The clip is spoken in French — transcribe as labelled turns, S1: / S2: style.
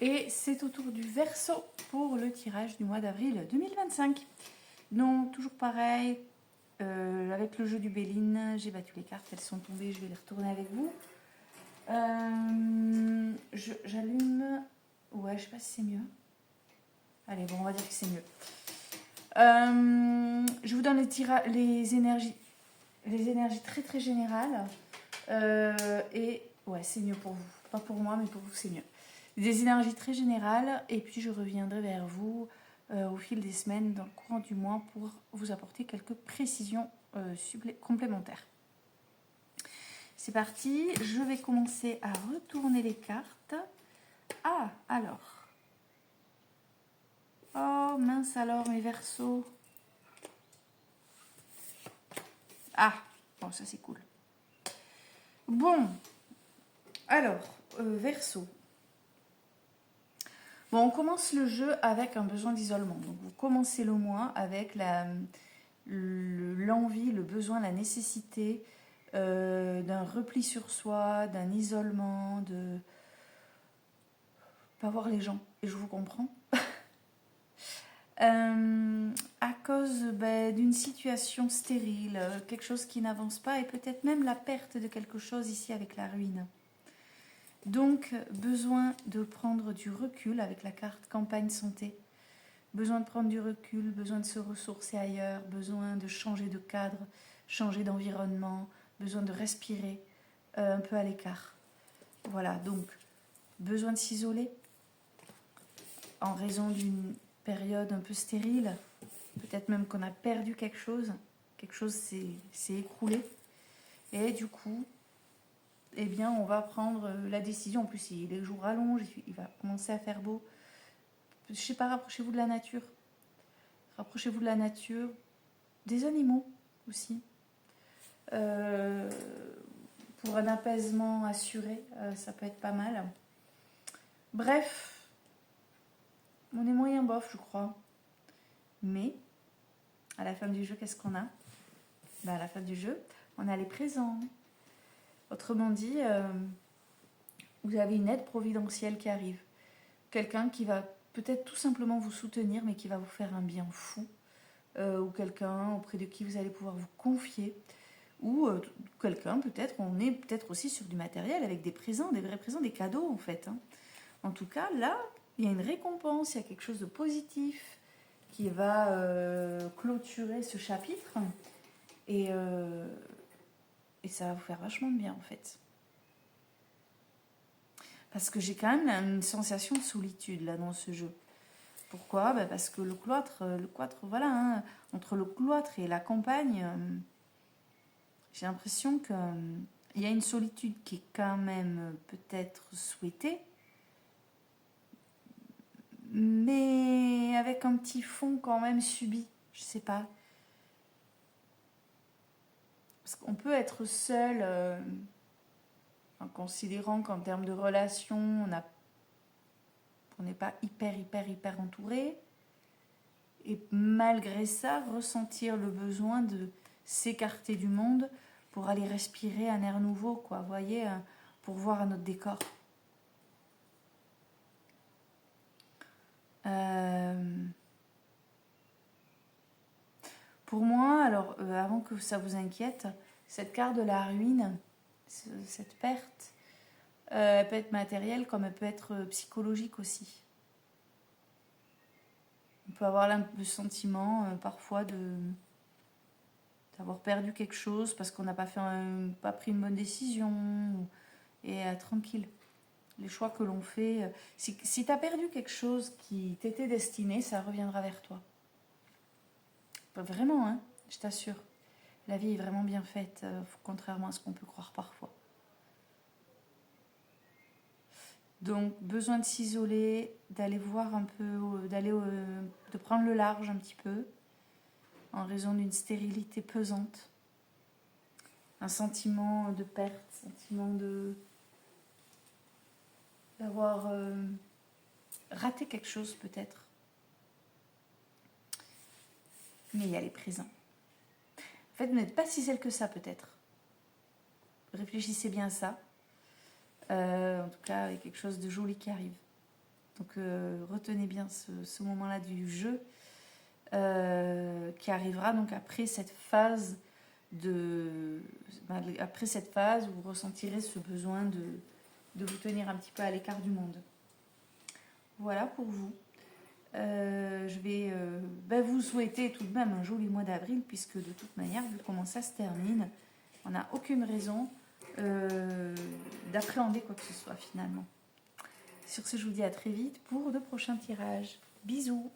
S1: Et c'est au tour du Verseau pour le tirage du mois d'avril 2025. Donc toujours pareil, avec le jeu du Béline, j'ai battu les cartes, elles sont tombées, je vais les retourner avec vous. J'allume, ouais, je sais pas si c'est mieux. Allez, bon, on va dire que c'est mieux. Je vous donne les énergies très très générales. Et ouais, c'est mieux pour vous. Pas pour moi, mais pour vous, c'est mieux. Des énergies très générales. Et puis, je reviendrai vers vous au fil des semaines, dans le courant du mois, pour vous apporter quelques précisions complémentaires. C'est parti. Je vais commencer à retourner les cartes. Ah, alors. Oh, mince alors, mes Verseaux. Ah, bon, ça c'est cool. Bon, alors, Verseau. Bon, on commence le jeu avec un besoin d'isolement. Donc, vous commencez le mois avec l'envie, le besoin, la nécessité d'un repli sur soi, d'un isolement, de pas voir les gens. Et je vous comprends. À cause d'une situation stérile, quelque chose qui n'avance pas et peut-être même la perte de quelque chose ici avec la ruine. Donc, besoin de prendre du recul avec la carte campagne santé. Besoin de prendre du recul, besoin de se ressourcer ailleurs, besoin de changer de cadre, changer d'environnement, besoin de respirer un peu à l'écart. Voilà, donc, besoin de s'isoler en raison d'une période un peu stérile. Peut-être même qu'on a perdu quelque chose s'est écroulé. Et du coup, eh bien, on va prendre la décision. En plus, les jours rallongent, il va commencer à faire beau. Je sais pas, rapprochez-vous de la nature. Rapprochez-vous de la nature, des animaux aussi. Pour un apaisement assuré, ça peut être pas mal. Bref, on est moyen bof, je crois. Mais, à la fin du jeu, qu'est-ce qu'on a ? À la fin du jeu, on a les présents. Autrement dit, vous avez une aide providentielle qui arrive. Quelqu'un qui va peut-être tout simplement vous soutenir, mais qui va vous faire un bien fou. Ou quelqu'un auprès de qui vous allez pouvoir vous confier. Ou quelqu'un, peut-être, on est peut-être aussi sur du matériel avec des présents, des vrais présents, des cadeaux en fait. En tout cas, là, il y a une récompense, il y a quelque chose de positif qui va clôturer ce chapitre. Et ça va vous faire vachement de bien en fait. Parce que j'ai quand même une sensation de solitude là dans ce jeu. Pourquoi ? Parce que le cloître, voilà, entre le cloître et la campagne, j'ai l'impression qu'il y a une solitude qui est quand même peut-être souhaitée, mais avec un petit fond quand même subi, je sais pas. Parce qu'on peut être seul en considérant qu'en termes de relation, on n'est pas hyper entouré. Et malgré ça, ressentir le besoin de s'écarter du monde pour aller respirer un air nouveau, quoi. Vous voyez, pour voir un autre décor. Pour moi, alors, avant que ça vous inquiète, cette carte de la ruine, cette perte, elle peut être matérielle comme elle peut être psychologique aussi. On peut avoir le sentiment parfois d'avoir perdu quelque chose parce qu'on n'a pas pris une bonne décision et tranquille. Les choix que l'on fait, si tu as perdu quelque chose qui t'était destiné, ça reviendra vers toi. Vraiment, hein, je t'assure. La vie est vraiment bien faite, contrairement à ce qu'on peut croire parfois. Donc, besoin de s'isoler, d'aller voir un peu, de prendre le large un petit peu, en raison d'une stérilité pesante. Un sentiment de perte, sentiment d'avoir raté quelque chose peut-être. Mais il y a les présents. En fait, vous n'êtes pas si seul que ça peut-être. Réfléchissez bien à ça. En tout cas, il y a quelque chose de joli qui arrive. Donc retenez bien ce moment-là du jeu qui arrivera donc après cette phase après cette phase où vous ressentirez ce besoin de vous tenir un petit peu à l'écart du monde. Voilà pour vous. Je vais vous souhaiter tout de même un joli mois d'avril, puisque de toute manière, vu comment ça se termine, on n'a aucune raison d'appréhender quoi que ce soit finalement. Sur ce, je vous dis à très vite pour de prochains tirages. Bisous!